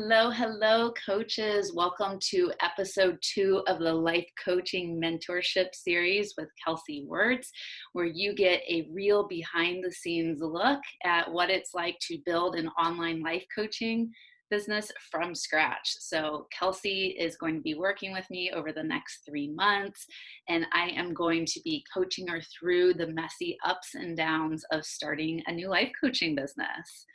Hello, hello, coaches. Welcome to episode 2 of the Life Coaching Mentorship Series with Kelsey Wertz, where you get a real behind-the-scenes look at what it's like to build an online life coaching business from scratch. So Kelsey is going to be working with me over the next 3 months, and I am going to be coaching her through the messy ups and downs of starting a new life coaching business.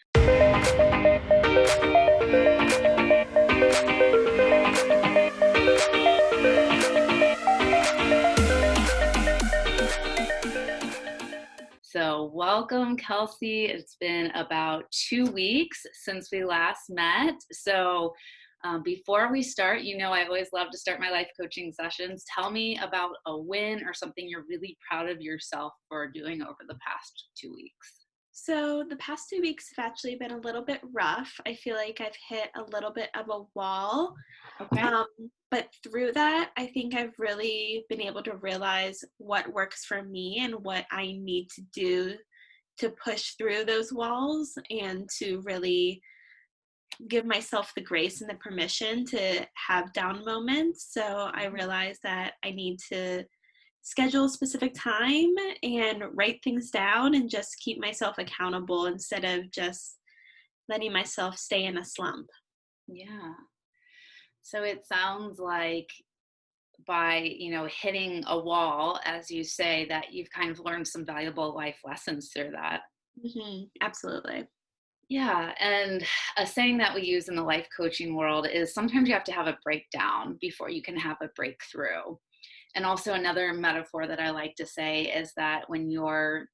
So welcome, Kelsey. It's been about 2 weeks since we last met. So before we start, I always love to start my life coaching sessions. Tell me about a win or something you're really proud of yourself for doing over the past 2 weeks. So the past 2 weeks have actually been a little bit rough. I feel like I've hit a little bit of a wall. Okay. But through that, I think I've really been able to realize what works for me and what I need to do to push through those walls and to really give myself the grace and the permission to have down moments. So I realized that I need to schedule a specific time and write things down and just keep myself accountable instead of just letting myself stay in a slump. Yeah. So it sounds like by, hitting a wall, as you say, that you've kind of learned some valuable life lessons through that. Absolutely. Yeah. And a saying that we use in the life coaching world is sometimes you have to have a breakdown before you can have a breakthrough. And also another metaphor that I like to say is that when you're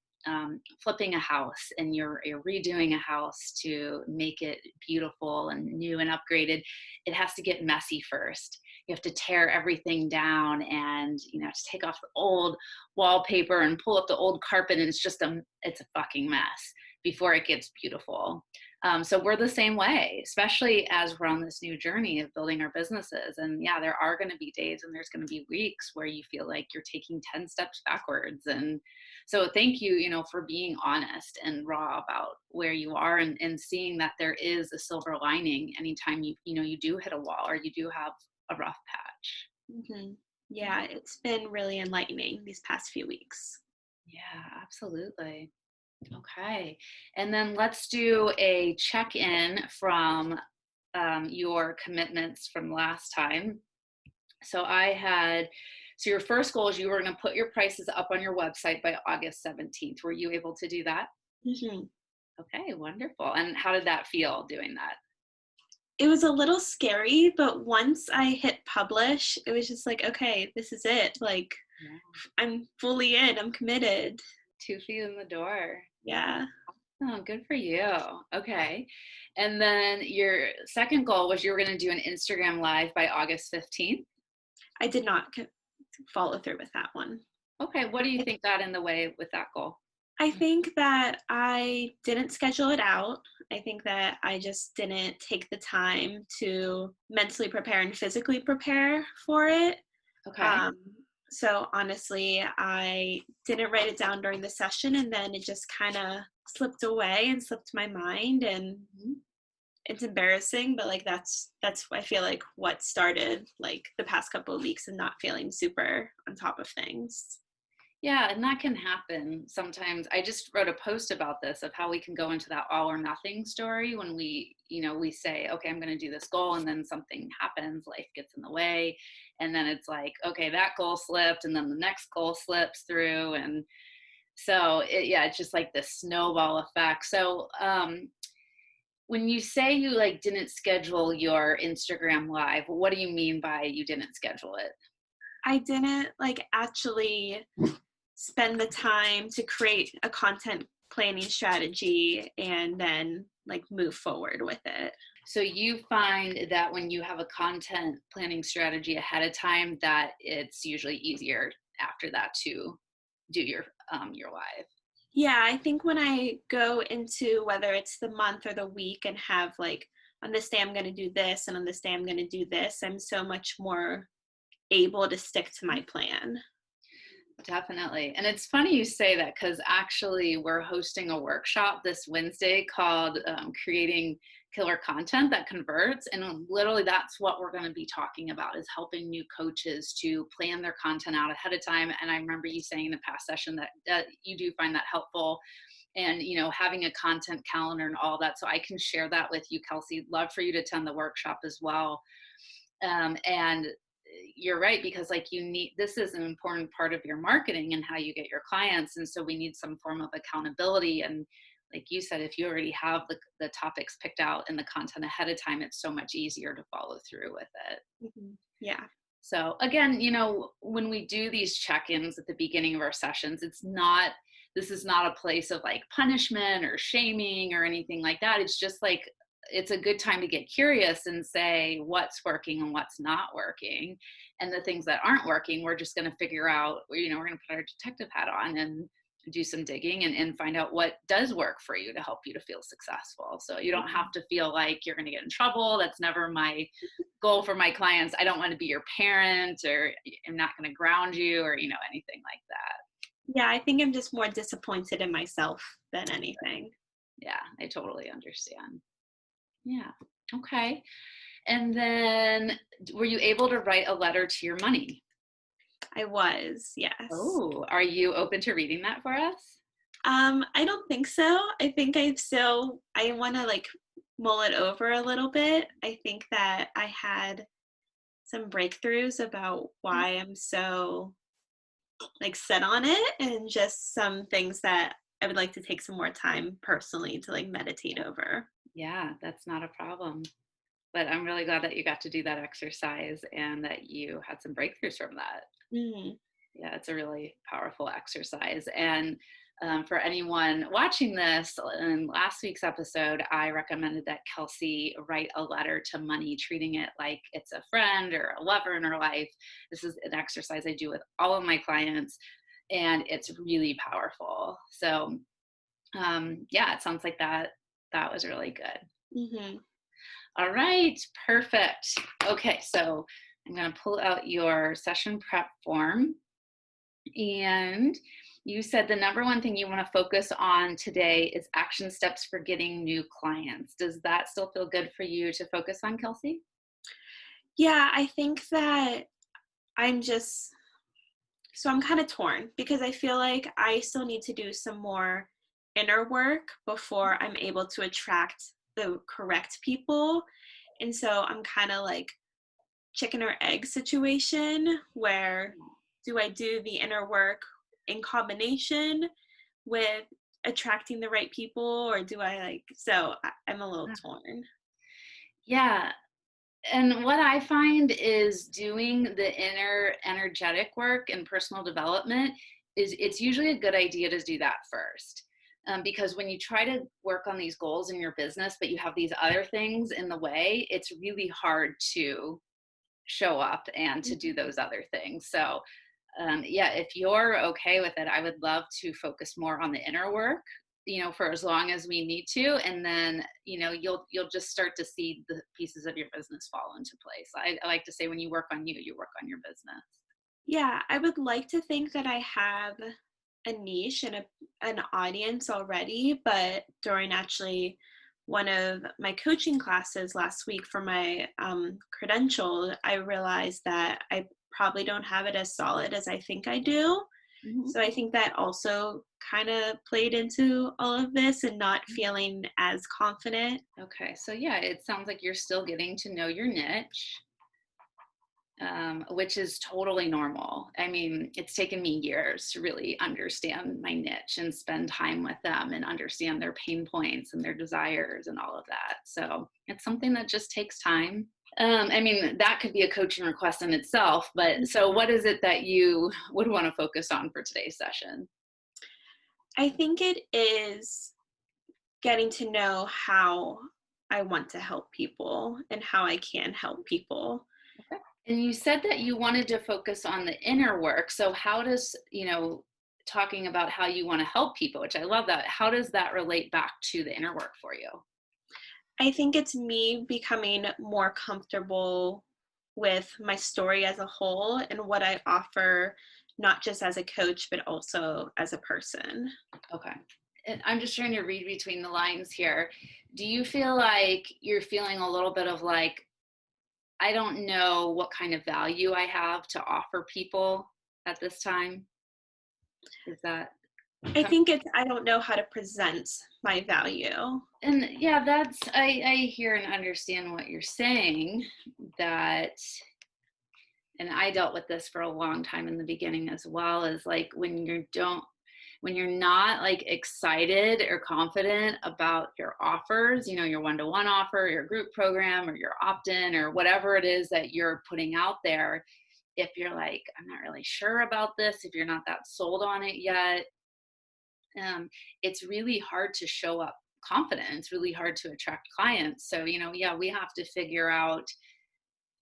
flipping a house and you're redoing a house to make it beautiful and new and upgraded, it has to get messy first. You have to tear everything down and, to take off the old wallpaper and pull up the old carpet. And it's a fucking mess before it gets beautiful. So we're the same way, especially as we're on this new journey of building our businesses. And yeah, there are going to be days and there's going to be weeks where you feel like you're taking 10 steps backwards. And so thank you, for being honest and raw about where you are and seeing that there is a silver lining anytime you do hit a wall or you do have a rough patch. Yeah, it's been really enlightening these past few weeks. Yeah, absolutely. Okay. And then let's do a check-in from your commitments from last time. So your first goal is you were going to put your prices up on your website by August 17th. Were you able to do that? Okay, wonderful. And how did that feel doing that? It was a little scary, but once I hit publish, it was just like, okay, this is it. Like, I'm fully in, I'm committed. 2 feet in the door. Yeah. Oh, good for you. Okay. And then your second goal was you were going to do an Instagram live by August 15th. I did not follow through with that one. Okay. What do you think got in the way with that goal? I think that I didn't schedule it out. I think that I just didn't take the time to mentally prepare and physically prepare for it. Okay. So honestly, I didn't write it down during the session, and then it just kind of slipped away and slipped my mind, and it's embarrassing, but like that's I feel like what started like the past couple of weeks and not feeling super on top of things. Yeah, and that can happen sometimes. I just wrote a post about this of how we can go into that all or nothing story when we say, okay, I'm going to do this goal, and then something happens, life gets in the way, and then it's like, okay, that goal slipped, and then the next goal slips through, and so it's just like this snowball effect. So when you say you didn't schedule your Instagram live, what do you mean by you didn't schedule it? I didn't actually spend the time to create a content planning strategy and then move forward with it. So you find that when you have a content planning strategy ahead of time, that it's usually easier after that to do your live. Yeah, I think when I go into whether it's the month or the week and have on this day I'm going to do this and on this day I'm going to do this, I'm so much more able to stick to my plan. Definitely. And it's funny you say that because actually we're hosting a workshop this Wednesday called Creating killer content that converts. And literally that's what we're going to be talking about, is helping new coaches to plan their content out ahead of time. And I remember you saying in the past session that you do find that helpful, and having a content calendar and all that. So I can share that with you, Kelsey. Love for you to attend the workshop as well. And you're right, because like this is an important part of your marketing and how you get your clients. And so we need some form of accountability. And like you said, if you already have the topics picked out and the content ahead of time, it's so much easier to follow through with it. Mm-hmm. Yeah. So again, when we do these check-ins at the beginning of our sessions, this is not a place of like punishment or shaming or anything like that. It's just like, it's a good time to get curious and say what's working and what's not working. And the things that aren't working, we're just going to figure out, we're going to put our detective hat on and do some digging and find out what does work for you to help you to feel successful. So you don't have to feel like you're going to get in trouble. That's never my goal for my clients. I don't want to be your parent, or I'm not going to ground you, or, anything like that. Yeah, I think I'm just more disappointed in myself than anything. Yeah, I totally understand. Yeah. Okay. And then were you able to write a letter to your money? I was, yes. Oh, are you open to reading that for us? I don't think so. I think I want to like mull it over a little bit. I think that I had some breakthroughs about why I'm so like set on it, and just some things that I would like to take some more time personally to like meditate over. Yeah, that's not a problem. But I'm really glad that you got to do that exercise and that you had some breakthroughs from that. Mm-hmm. Yeah, it's a really powerful exercise. And for anyone watching this, in last week's episode, I recommended that Kelsey write a letter to money, treating it like it's a friend or a lover in her life. This is an exercise I do with all of my clients, and it's really powerful. So yeah, it sounds like that was really good. Mm-hmm. All right, perfect. Okay, so I'm going to pull out your session prep form. And you said the number one thing you want to focus on today is action steps for getting new clients. Does that still feel good for you to focus on, Kelsey? Yeah, I think that I'm kind of torn, because I feel like I still need to do some more inner work before I'm able to attract the correct people. And so I'm kind of like chicken or egg situation, where do I do the inner work in combination with attracting the right people, or do I I'm a little torn. Yeah. And what I find is doing the inner energetic work and personal development it's usually a good idea to do that first. Because when you try to work on these goals in your business, but you have these other things in the way, it's really hard to show up and to do those other things. So yeah, if you're okay with it, I would love to focus more on the inner work, for as long as we need to. And then, you'll just start to see the pieces of your business fall into place. I like to say, when you work on you, you work on your business. Yeah, I would like to think that I have a niche and an audience already, but during actually one of my coaching classes last week for my credentialed, I realized that I probably don't have it as solid as I think I do. Mm-hmm. So I think that also kind of played into all of this, and not feeling as confident. Okay, so yeah, it sounds like you're still getting to know your niche. Which is totally normal. I mean, it's taken me years to really understand my niche and spend time with them and understand their pain points and their desires and all of that. So it's something that just takes time. I mean, that could be a coaching request in itself, but so what is it that you would want to focus on for today's session? I think it is getting to know how I want to help people and how I can help people. Okay. And you said that you wanted to focus on the inner work. So how does, talking about how you want to help people, which I love that, how does that relate back to the inner work for you? I think it's me becoming more comfortable with my story as a whole and what I offer, not just as a coach, but also as a person. Okay. And I'm just trying to read between the lines here. Do you feel like you're feeling a little bit of like, I don't know what kind of value I have to offer people at this time? Is that I think it's, I don't know how to present my value. and yeah, that's I hear and understand what you're saying, that and I dealt with this for a long time in the beginning as well, is like when you're not like excited or confident about your offers, you know, your one-to-one offer, your group program, or your opt-in, or whatever it is that you're putting out there, if you're like, I'm not really sure about this, if you're not that sold on it yet, it's really hard to show up confident. It's really hard to attract clients. So, you know, yeah, we have to figure out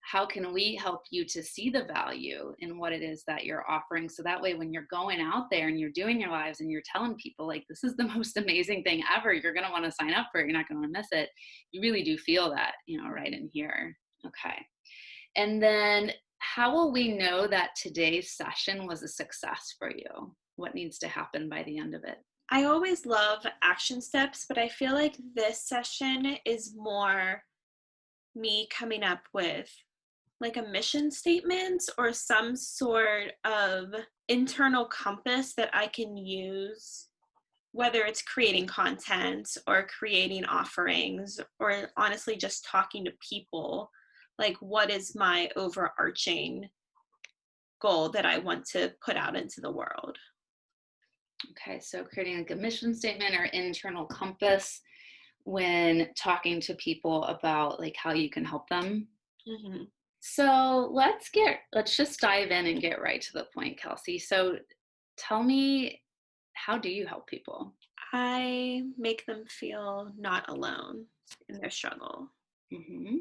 how can we help you to see the value in what it is that you're offering, so that way when you're going out there and you're doing your lives and you're telling people like, this is the most amazing thing ever, you're going to want to sign up for it, you're not going to want to miss it, you really do feel that, you know, right in here. Okay. And then how will we know that today's session was a success for you? What needs to happen by the end of it? I always love action steps, but I feel like this session is more me coming up with like a mission statement or some sort of internal compass that I can use, whether it's creating content or creating offerings or honestly just talking to people. Like, what is my overarching goal that I want to put out into the world? Okay, so creating like a mission statement or internal compass when talking to people about like how you can help them. Mm-hmm. So let's just dive in and get right to the point, Kelsey. So tell me, how do you help people? I make them feel not alone in their struggle. Hmm.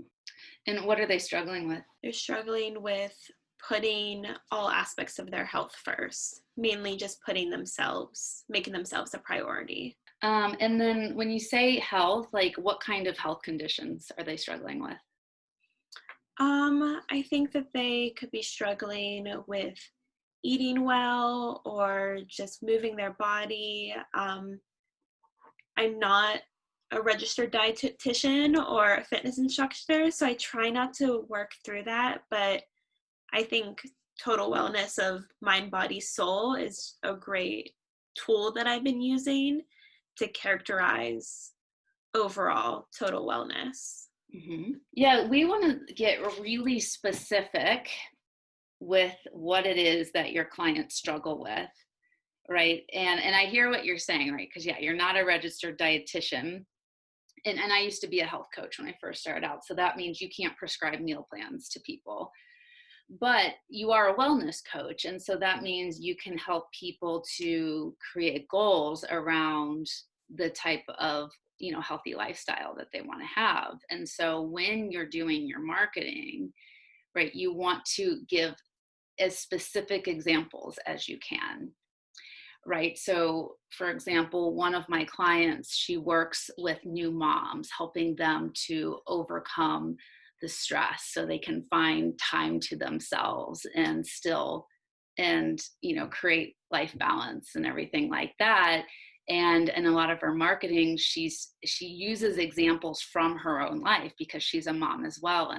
And what are they struggling with? They're struggling with putting all aspects of their health first, mainly just putting themselves, making themselves a priority. And then when you say health, like what kind of health conditions are they struggling with? I think that they could be struggling with eating well or just moving their body. I'm not a registered dietitian or a fitness instructor, so I try not to work through that. But I think total wellness of mind, body, soul is a great tool that I've been using to characterize overall total wellness. Hmm. Yeah, we want to get really specific with what it is that your clients struggle with, right? And I hear what you're saying, right? Because yeah, you're not a registered dietitian. And I used to be a health coach when I first started out. So that means you can't prescribe meal plans to people. But you are a wellness coach. And so that means you can help people to create goals around the type of, you know, healthy lifestyle that they want to have. And so when you're doing your marketing, right, you want to give as specific examples as you can, right? So, for example, one of my clients, she works with new moms, helping them to overcome the stress so they can find time to themselves and still and you know create life balance and everything like that. And in a lot of her marketing, she uses examples from her own life because she's a mom as well.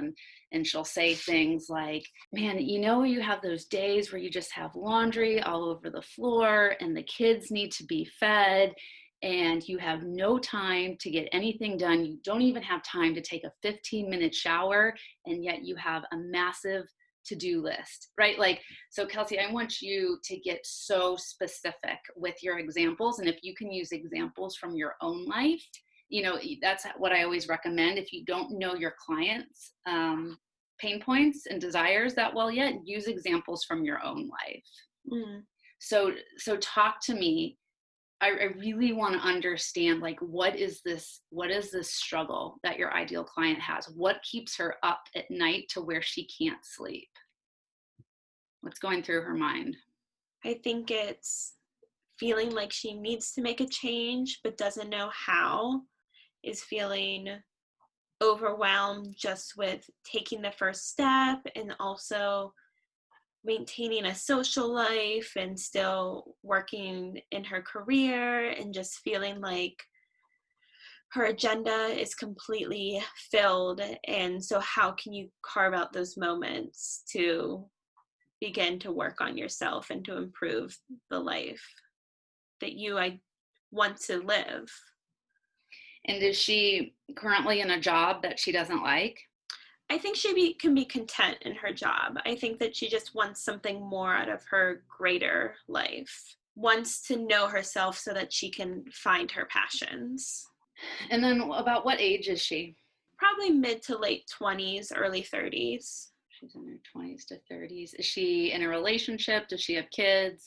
And she'll say things like, man, you know, you have those days where you just have laundry all over the floor and the kids need to be fed and you have no time to get anything done. You don't even have time to take a 15-minute shower, and yet you have a massive to-do list, right? Like, so Kelsey, I want you to get so specific with your examples. And if you can use examples from your own life, you know, that's what I always recommend. If you don't know your clients' pain points and desires that well yet, use examples from your own life. Mm. So talk to me. I really want to understand, like, what is this struggle that your ideal client has? What keeps her up at night to where she can't sleep? What's going through her mind? I think it's feeling like she needs to make a change but doesn't know how, is feeling overwhelmed just with taking the first step and also maintaining a social life and still working in her career and just feeling like her agenda is completely filled. And so how can you carve out those moments to begin to work on yourself and to improve the life that I want to live? And is she currently in a job that she doesn't like? I think can be content in her job. I think that she just wants something more out of her greater life, wants to know herself so that she can find her passions. And then about what age is she? Probably mid to late 20s, early 30s. She's in her 20s to 30s. Is she in a relationship? Does she have kids?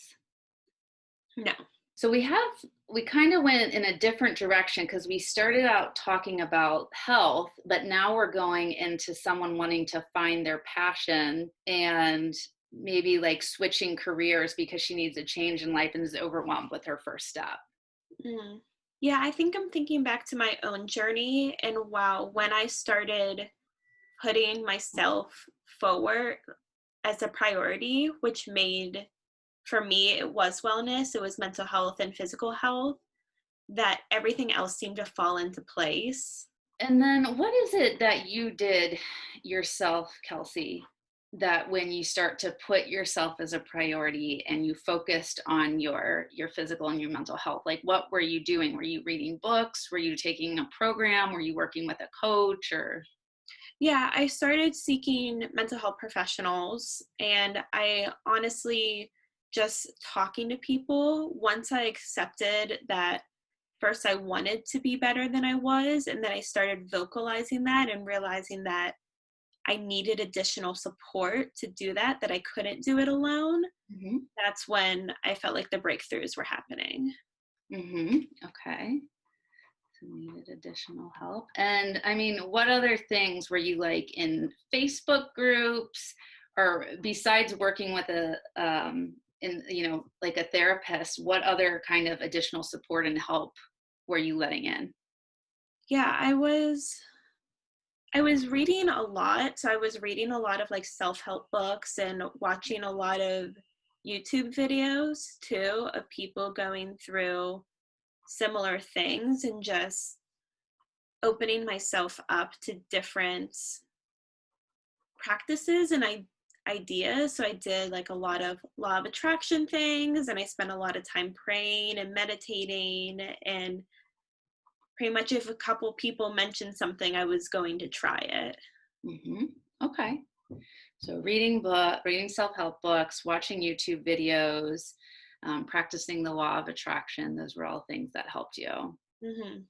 No. So we kind of went in a different direction because we started out talking about health, but now we're going into someone wanting to find their passion and maybe like switching careers because she needs a change in life and is overwhelmed with her first step. Mm. Yeah, I think I'm thinking back to my own journey, and wow, when I started putting myself forward as a priority, which made, for me, it was wellness, it was mental health and physical health, that everything else seemed to fall into place. And then what is it that you did yourself, Kelsey, that when you start to put yourself as a priority and you focused on your physical and your mental health, like what were you doing? Were you reading books? Were you taking a program? Were you working with a coach or? Yeah, I started seeking mental health professionals, and I honestly just talking to people, once I accepted that first I wanted to be better than I was, and then I started vocalizing that and realizing that I needed additional support to do that, that I couldn't do it alone. Mm-hmm. That's when I felt like the breakthroughs were happening. Mm-hmm. Okay. So needed additional help. And I mean, what other things were you like in Facebook groups or besides working with like a therapist, what other kind of additional support and help were you letting in? Yeah, I was reading a lot. So I was reading a lot of like self-help books and watching a lot of YouTube videos too of people going through similar things, and just opening myself up to different practices and ideas. So I did like a lot of law of attraction things, and I spent a lot of time praying and meditating, and pretty much if a couple people mentioned something, I was going to try it. Mm-hmm. Okay. So reading self-help books, watching YouTube videos, practicing the law of attraction, those were all things that helped you. Hmm.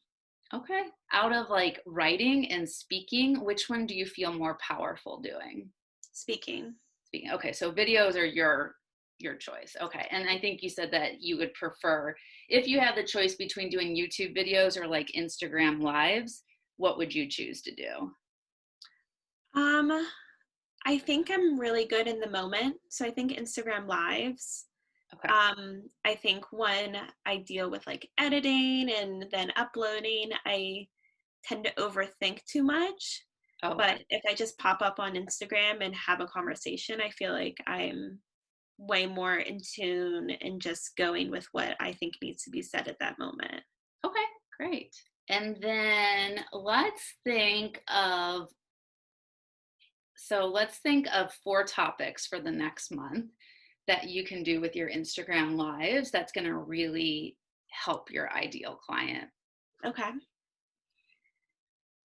Okay. Out of like writing and speaking, which one do you feel more powerful doing? Speaking. Speaking. Okay, so videos are your choice. Okay. And I think you said that you would prefer if you had the choice between doing YouTube videos or like Instagram lives, what would you choose to do? Um, I think I'm really good in the moment. So I think Instagram lives. Okay. I think when I deal with like editing and then uploading, I tend to overthink too much. Oh, okay. But if I just pop up on Instagram and have a conversation, I feel like I'm way more in tune and just going with what I think needs to be said at that moment. Okay, great. And then let's think of 4 topics for the next month that you can do with your Instagram lives that's going to really help your ideal client, Okay.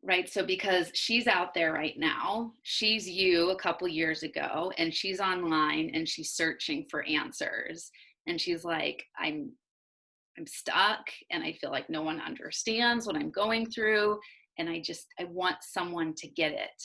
right? So because she's out there right now, she's you a couple years ago and she's online and she's searching for answers and she's like, I'm stuck and I feel like no one understands what I'm going through and I want someone to get it.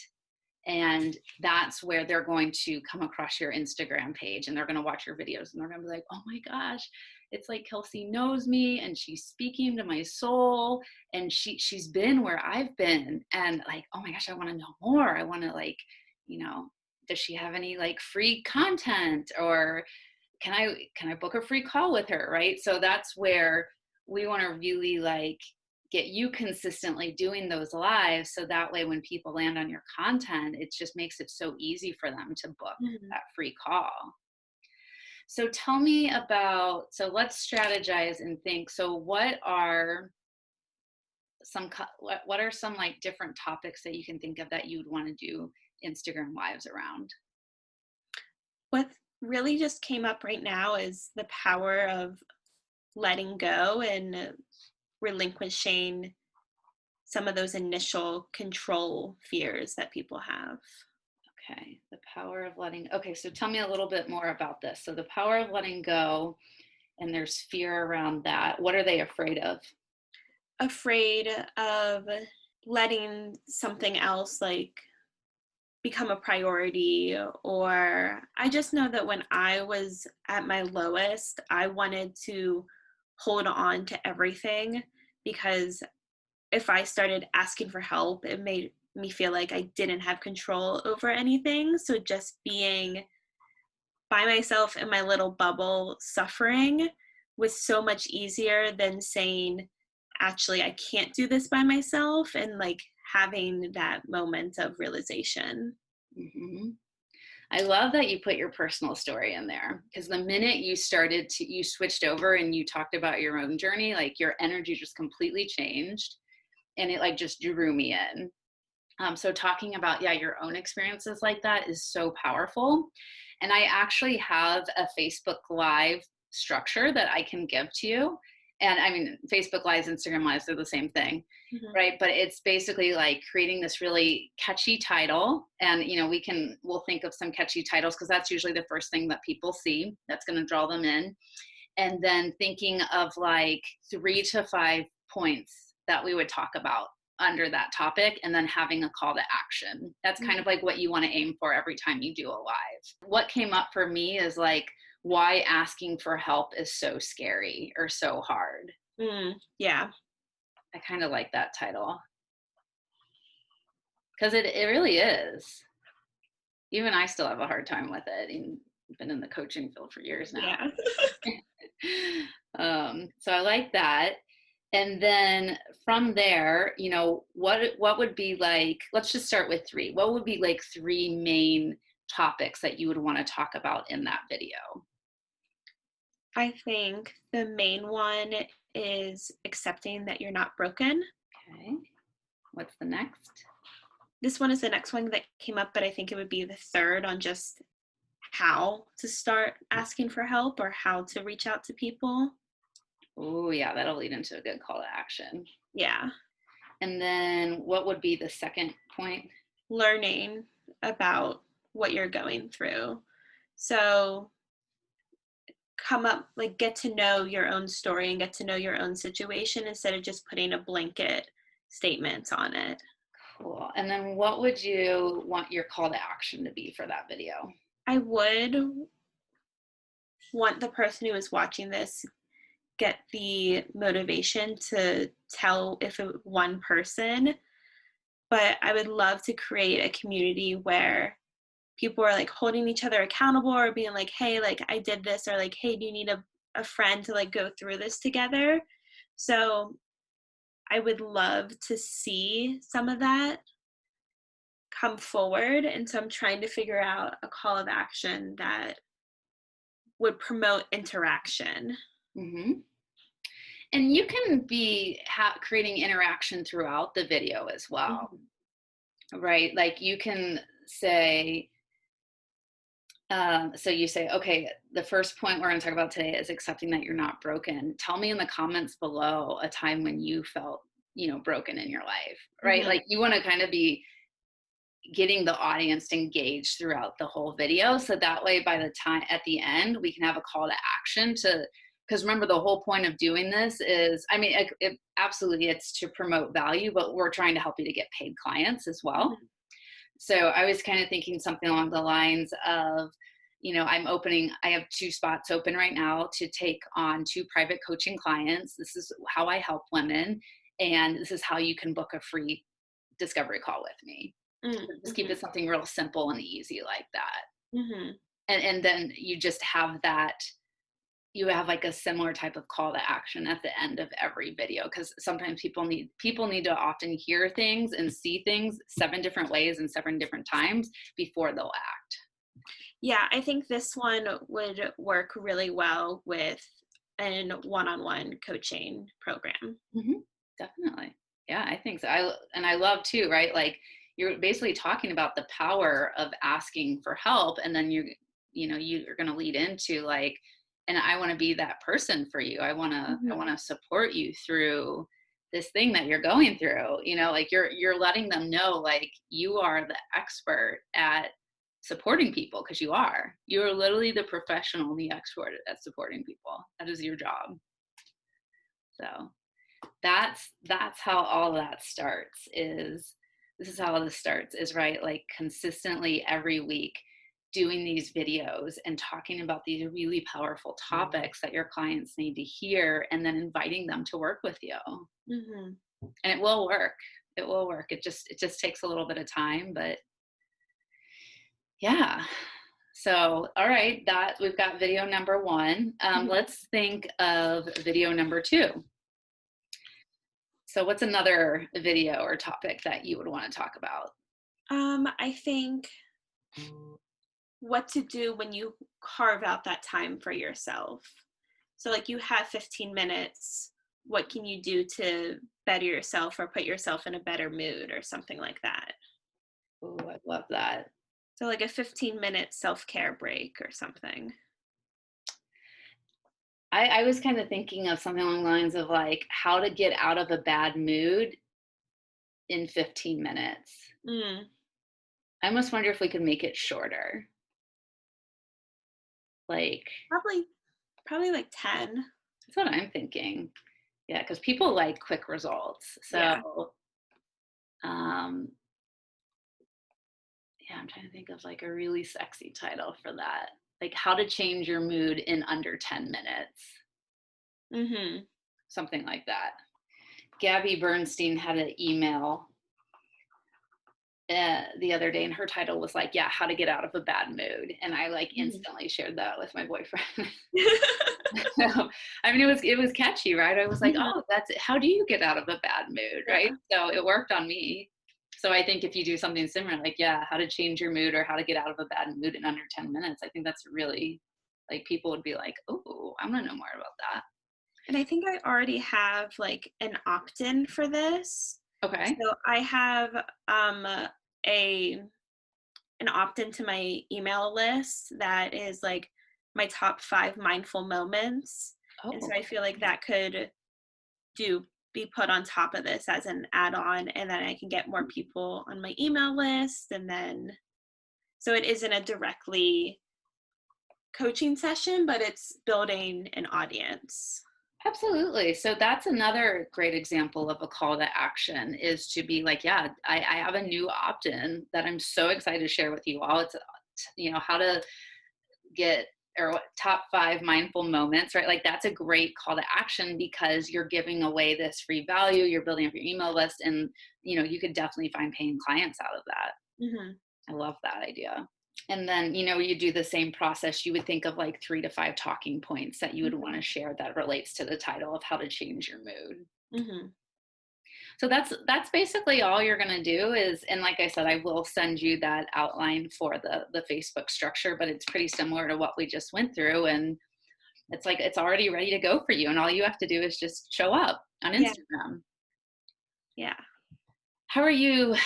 And that's where they're going to come across your Instagram page and they're going to watch your videos and they're going to be like, oh my gosh, it's like Kelsey knows me and she's speaking to my soul and she's been where I've been. And like, oh my gosh, I want to know more. I want to like, does she have any like free content or can I book a free call with her? Right. So that's where we want to really like get you consistently doing those lives. So that way, when people land on your content, it just makes it so easy for them to book Mhm. that free call. So let's strategize and think. So what are some like different topics that you can think of that you would want to do Instagram lives around? What really just came up right now is the power of letting go and relinquishing some of those initial control fears that people have. Okay, the power of letting. Okay, so tell me a little bit more about this. So the power of letting go, and there's fear around that. What are they afraid of? Afraid of letting something else like become a priority, or I just know that when I was at my lowest, I wanted to hold on to everything because if I started asking for help, it made me feel like I didn't have control over anything. So just being by myself in my little bubble suffering was so much easier than saying, actually, I can't do this by myself, and like having that moment of realization. Hmm. I love that you put your personal story in there, because the minute you switched over and you talked about your own journey, like your energy just completely changed, and it like just drew me in. So talking about, yeah, your own experiences like that is so powerful. And I actually have a Facebook Live structure that I can give to you. And I mean, Facebook Lives, Instagram Lives, they're the same thing, Mhm. right? But it's basically like creating this really catchy title. And, we'll think of some catchy titles because that's usually the first thing that people see that's going to draw them in. And then thinking of like 3 to 5 points that we would talk about under that topic, and then having a call to action. That's kind of like what you want to aim for every time you do a live. What came up for me is like why asking for help is so scary or so hard. Yeah. I kind of like that title because it really is. Even I still have a hard time with it. I've been in the coaching field for years now. Yeah. So I like that. And then from there, what would be like, let's just start with 3. What would be like 3 main topics that you would want to talk about in that video? I think the main one is accepting that you're not broken. Okay. What's the next? This one is the next one that came up, but I think it would be the third on just how to start asking for help or how to reach out to people. Oh, yeah, that'll lead into a good call to action. Yeah. And then what would be the second point? Learning about what you're going through. So get to know your own story and get to know your own situation instead of just putting a blanket statement on it. Cool. And then what would you want your call to action to be for that video? I would want the person who is watching this get the motivation to tell if it one person, but I would love to create a community where people are like holding each other accountable or being like, hey, like I did this, or like, hey, do you need a friend to like go through this together? So I would love to see some of that come forward. And so I'm trying to figure out a call of action that would promote interaction. Mm-hmm. And you can be creating interaction throughout the video as well, right? Like you can say, so you say, okay, the first point we're going to talk about today is accepting that you're not broken. Tell me in the comments below a time when you felt, broken in your life, right? Like you want to kind of be getting the audience to engage throughout the whole video. So that way, by the time at the end, we can have a call to action because remember, the whole point of doing this is, I mean, absolutely, it's to promote value, but we're trying to help you to get paid clients as well. So I was kind of thinking something along the lines of, I have 2 spots open right now to take on 2 private coaching clients. This is how I help women. And this is how you can book a free discovery call with me. Just keep it something real simple and easy like that. And then you just have that, you have like a similar type of call to action at the end of every video, because sometimes people need to often hear things and see things 7 different ways and 7 different times before they'll act. Yeah, I think this one would work really well with an one-on-one coaching program. Definitely. Yeah, I think so. I love too, right? Like you're basically talking about the power of asking for help, and then you're going to lead into like, and I want to be that person for you. I Mhm. want to support you through this thing that you're going through. Like you're letting them know like you are the expert at supporting people, because you are. You're literally the professional, the expert at supporting people. That is your job. So that's how all that starts. Is This is how this starts, is right, like consistently every week doing these videos and talking about these really powerful topics that your clients need to hear, and then inviting them to work with you. Mhm. And it will work. It will work. It just takes a little bit of time, but yeah. So all right, that we've got video number one. Mhm. Let's think of video number two. So what's another video or topic that you would want to talk about? I think what to do when you carve out that time for yourself. So, like, you have 15 minutes. What can you do to better yourself or put yourself in a better mood or something like that? Oh, I love that. So, like a 15-minute self care break or something. I was kind of thinking of something along the lines of like how to get out of a bad mood in 15 minutes. Mm, I almost wonder if we could make it shorter. Like, probably, probably like 10. that's what I'm thinking. Yeah, because people like quick results. Yeah. So, um, yeah, I'm trying to think of like a really sexy title for that. Like, how to change your mood in under 10 minutes. Mm-hmm. Something like that. Gabby Bernstein had an email the other day, and her title was like, yeah, how to get out of a bad mood. And I like Mm-hmm. instantly shared that with my boyfriend. So, I mean, it was catchy, right? I was like, Mhm. oh, that's it. How do you get out of a bad mood, right? Yeah. So it worked on me. So I think if you do something similar, like, yeah, how to change your mood or how to get out of a bad mood in under 10 minutes, I think that's really, like, people would be like, oh, I want to know more about that. And I think I already have like an opt-in for this. Okay. So I have a an opt-in to my email list that is like my top 5 mindful moments. And so Oh, I feel like that could do be put on top of this as an add-on, and then I can get more people on my email list, and then so it isn't a directly coaching session, but it's building an audience. absolutely. So that's another great example of a call to action, is to be like, yeah, I have a new opt-in that I'm so excited to share with you all. It's, how to get, or what top 5 mindful moments, right? Like that's a great call to action because you're giving away this free value, you're building up your email list, and you could definitely find paying clients out of that. Mhm. I love that idea. And then, you do the same process. You would think of like 3 to 5 talking points that you would want Mhm. to share that relates to the title of how to change your mood. Mhm. So that's basically all you're going to do is, and like I said, I will send you that outline for the Facebook structure, but it's pretty similar to what we just went through. And it's like it's already ready to go for you. And all you have to do is just show up on Yeah. Instagram. Yeah. How are you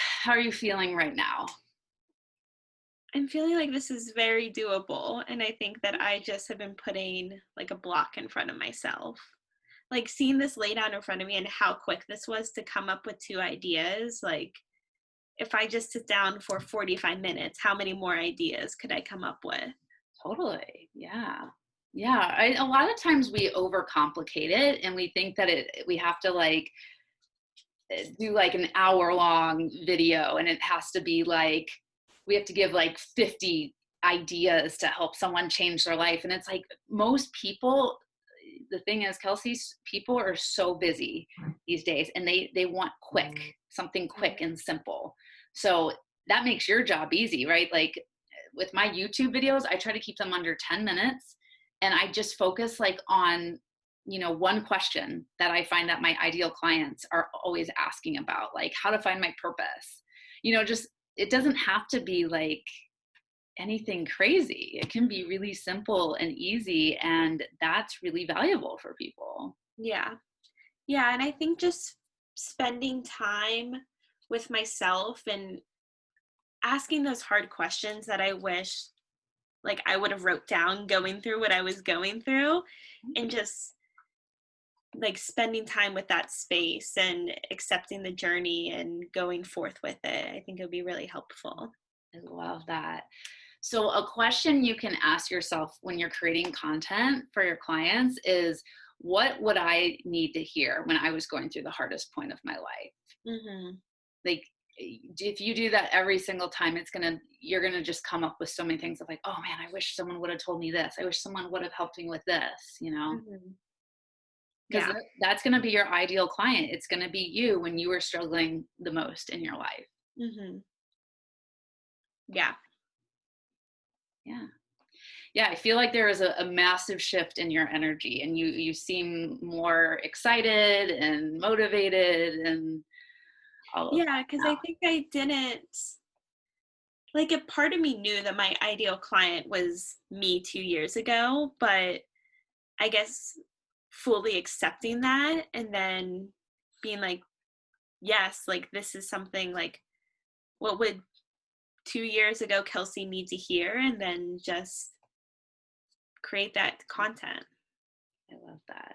feeling right now? I'm feeling like this is very doable, and I think that I just have been putting like a block in front of myself. Like seeing this laid out in front of me and how quick this was to come up with 2 ideas, like if I just sit down for 45 minutes, how many more ideas could I come up with? Totally. Yeah. Yeah. A lot of times we overcomplicate it and we think that we have to like do like an hour long video, and it has to be like we have to give like 50 ideas to help someone change their life. And it's like most people, the thing is, Kelsey, people are so busy these days, and they want something quick and simple. So that makes your job easy, right? Like with my YouTube videos, I try to keep them under 10 minutes, and I just focus like on one question that I find that my ideal clients are always asking about, like how to find my purpose. Just, it doesn't have to be like anything crazy. It can be really simple and easy, and that's really valuable for people. Yeah. Yeah, and I think just spending time with myself and asking those hard questions that I wish like I would have wrote down going through what I was going through, and just like spending time with that space and accepting the journey and going forth with it. I think it would be really helpful. I love that. So a question you can ask yourself when you're creating content for your clients is, what would I need to hear when I was going through the hardest point of my life? Mm-hmm. Like, if you do that every single time, you're gonna just come up with so many things of like, oh man, I wish someone would have told me this. I wish someone would have helped me with this, Mm-hmm. because Yeah. that's gonna be your ideal client. It's gonna be you when you were struggling the most in your life. Mm-hmm. Yeah. Yeah. Yeah, I feel like there is a massive shift in your energy, and you seem more excited and motivated and all of Yeah, because that I think I didn't like a part of me knew that my ideal client was me 2 years ago, but I guess fully accepting that and then being like, yes, like this is something like what would 2 years ago Kelsey need to hear, and then just create that content. now. I love that.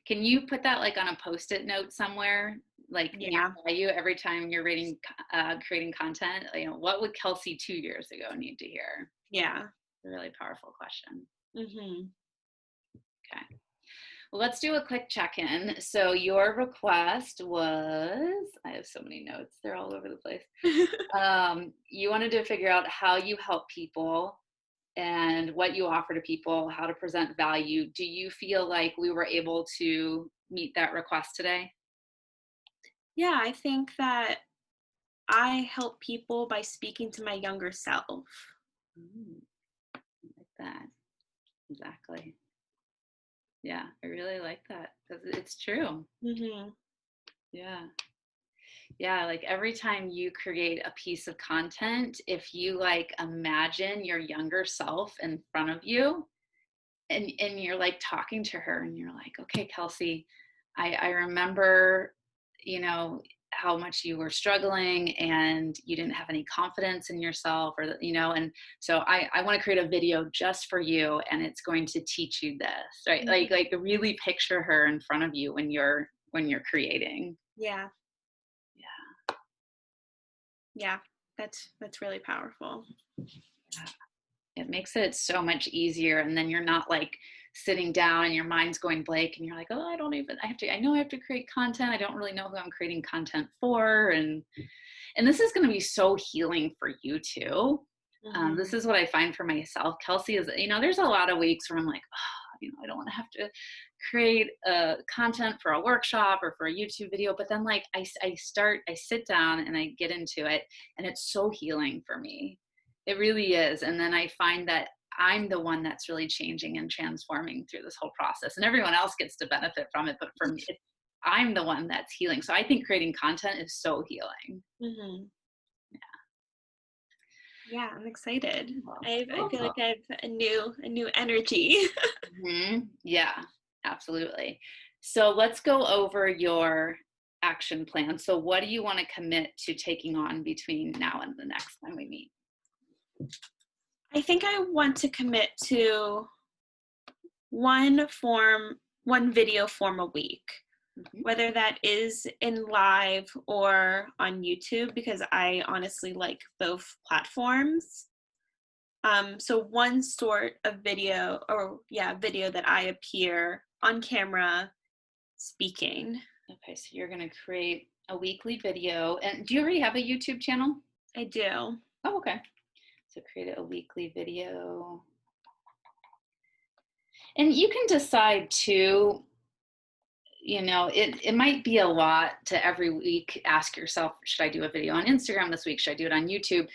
Can you put that like on a post-it note somewhere, like Yeah. nearby you every time you're creating content? What would Kelsey 2 years ago need to hear? Yeah. A really powerful question. Mhm. Okay. Well, let's do a quick check-in. So your request was, I have so many notes, they're all over the place. You wanted to figure out how you help people and what you offer to people, how to present value. Do you feel like we were able to meet that request today? Yeah, I think that I help people by speaking to my younger self. Mm, like that. Exactly. Yeah, I really like that because it's true. Mhm. Yeah. Yeah, like every time you create a piece of content, if you like imagine your younger self in front of you, and you're like talking to her and you're like, okay, Kelsey, I remember, how much you were struggling and you didn't have any confidence in yourself, and so I want to create a video just for you, and it's going to teach you this, right? like Mhm. like really picture her in front of you when you're creating. Yeah. Yeah. Yeah. That's really powerful. It makes it so much easier, and then you're not like sitting down and your mind's going blank and you're like, oh, I know I have to create content, I don't really know who I'm creating content for, and this is going to be so healing for you too. This Mhm. is what I find for myself, Kelsey, is there's a lot of weeks where I'm like, oh, I don't want to have to create content for a workshop or for a YouTube video, but then like I sit down and I get into it, and it's so healing for me. It really is. And then I find that I'm the one that's really changing and transforming through this whole process, and everyone else gets to benefit from it, but for me, I'm the one that's healing. So I think creating content is so healing. Mhm. Yeah, I'm excited. I feel Cool. like I have a new energy. Yeah, absolutely. So let's go over your action plan. So what do you want to commit to taking on between now and the next time we meet? I think I want to commit to one video form a week, Mhm. whether that is in live or on YouTube, because I honestly like both platforms. So one sort of video, or yeah, video that I appear on camera speaking. Okay, so you're going to create a weekly video. And do you already have a YouTube channel? I do. Oh, okay. So create a weekly video. And you can decide too, it might be a lot to every week ask yourself, should I do a video on Instagram this week? Should I do it on YouTube?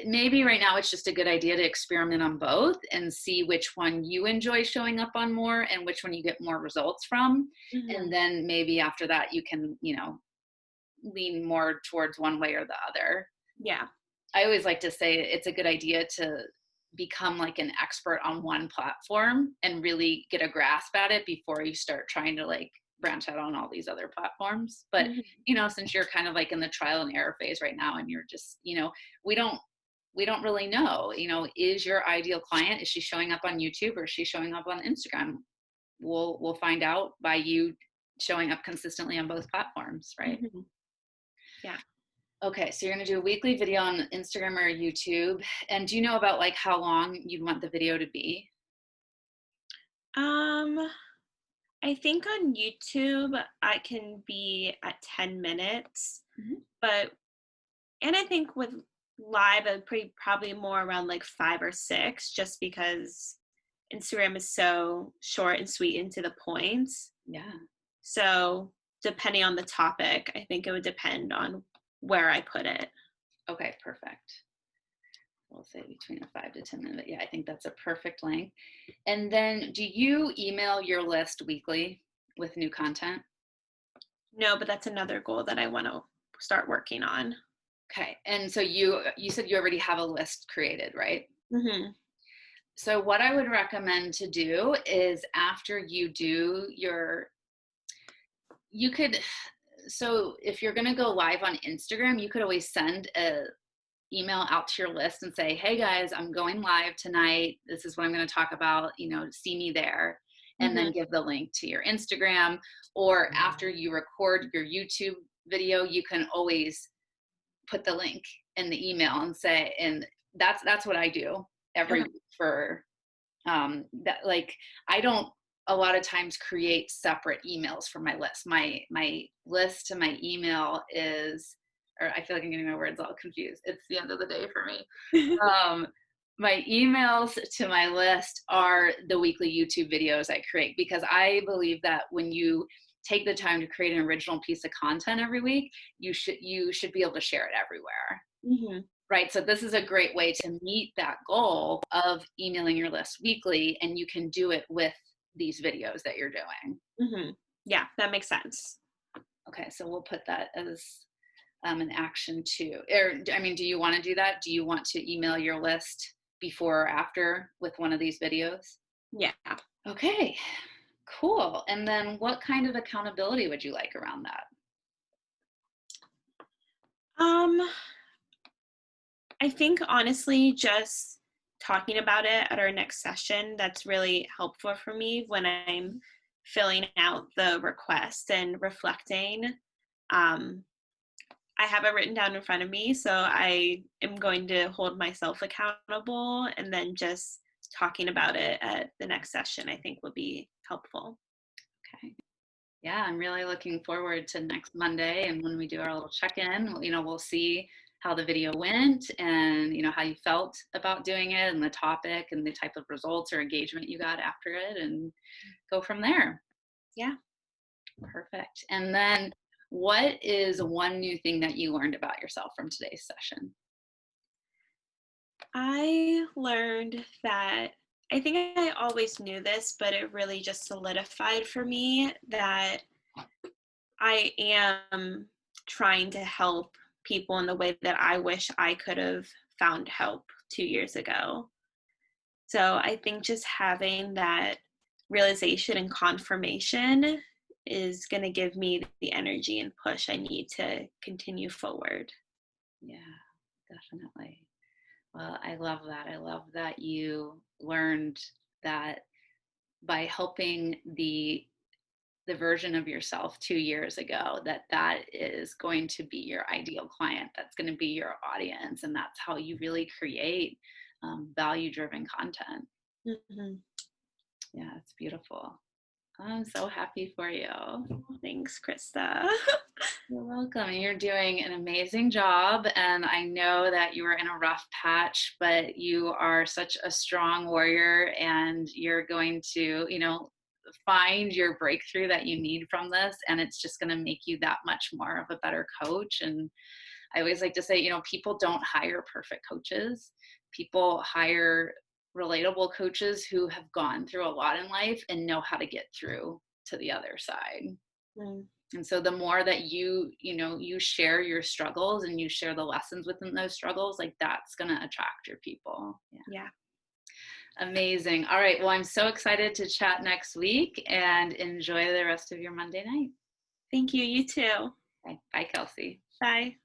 Maybe right now it's just a good idea to experiment on both and see which one you enjoy showing up on more and which one you get more results from. And Hmm. then maybe after that you can, lean more towards one way or the other. Yeah. I always like to say it's a good idea to become like an expert on one platform and really get a grasp at it before you start trying to like branch out on all these other platforms. But, Mhm. since you're kind of like in the trial and error phase right now, and you're just, we don't really know, is your ideal client, is she showing up on YouTube or is she showing up on Instagram? We'll find out by you showing up consistently on both platforms, right? Mhm. Yeah. Okay, so you're going to do a weekly video on Instagram or YouTube. And do you know about like how long you want the video to be? Um, I think on YouTube I can be at 10 minutes, Mhm. but and I think with live I'd probably more around like 5 or 6, just because Instagram is so short and sweet and to the point. Yeah. So depending on the topic, I think it would depend on where I put it. Okay, perfect. We'll say between a 5 to 10 minute. Yeah, I think that's a perfect length. And then do you email your list weekly with new content? No, but that's another goal that I want to start working on. Okay. And so you said you already have a list created, right? Mhm. So what I would recommend to do is after you do you could, so if you're going to go live on Instagram, you could always send a email out to your list and say, hey guys, I'm going live tonight. This is what I'm going to talk about, see me there. And then Mhm. give the link to your Instagram. Or after you record your YouTube video, you can always put the link in the email and say, and that's what I do every Okay. week for that. Like, I don't a lot of times create separate emails for my list. My list to my email is, or I feel like I'm getting my words all confused. It's the end of the day for me. Um, my emails to my list are the weekly YouTube videos I create, because I believe that when you take the time to create an original piece of content every week, you should be able to share it everywhere. Mhm. Right. So this is a great way to meet that goal of emailing your list weekly, and you can do it with these videos that you're doing. Mhm. Yeah, that makes sense. Okay, so we'll put that as an action too. Or, I mean, do you want to do that? Do you want to email your list before or after with one of these videos? Yeah. Okay, cool. And then what kind of accountability would you like around that? Um, I think honestly, just talking about it at our next session, that's really helpful for me when I'm filling out the request and reflecting. Um, I have it written down in front of me, so I am going to hold myself accountable, and then just talking about it at the next session, I think would be helpful. Okay. Yeah, I'm really looking forward to next Monday. And when we do our little check-in, we'll see how the video went and, how you felt about doing it and the topic and the type of results or engagement you got after it, and go from there. Yeah. Perfect. And then what is one new thing that you learned about yourself from today's session? I learned that I think I always knew this, but it really just solidified for me that I am trying to help people in the way that I wish I could have found help 2 years ago. So I think just having that realization and confirmation is going to give me the energy and push I need to continue forward. Yeah, definitely. Well, I love that. I love that you learned that by helping the version of yourself 2 years ago, that is going to be your ideal client, that's going to be your audience, and that's how you really create value driven content. Mhm. Yeah, it's beautiful. I'm so happy for you. Thanks, Krista. You're welcome. You're doing an amazing job. And I know that you were in a rough patch, but you are such a strong warrior, and you're going to, find your breakthrough that you need from this. And it's just going to make you that much more of a better coach. And I always like to say, people don't hire perfect coaches. People hire relatable coaches who have gone through a lot in life and know how to get through to the other side. Mm, And so the more that you share your struggles and you share the lessons within those struggles, like, that's going to attract your people. Yeah. yeah. Amazing. All right. Well, I'm so excited to chat next week and enjoy the rest of your Monday night. Thank you. You too. Bye, bye, Kelsey. Bye.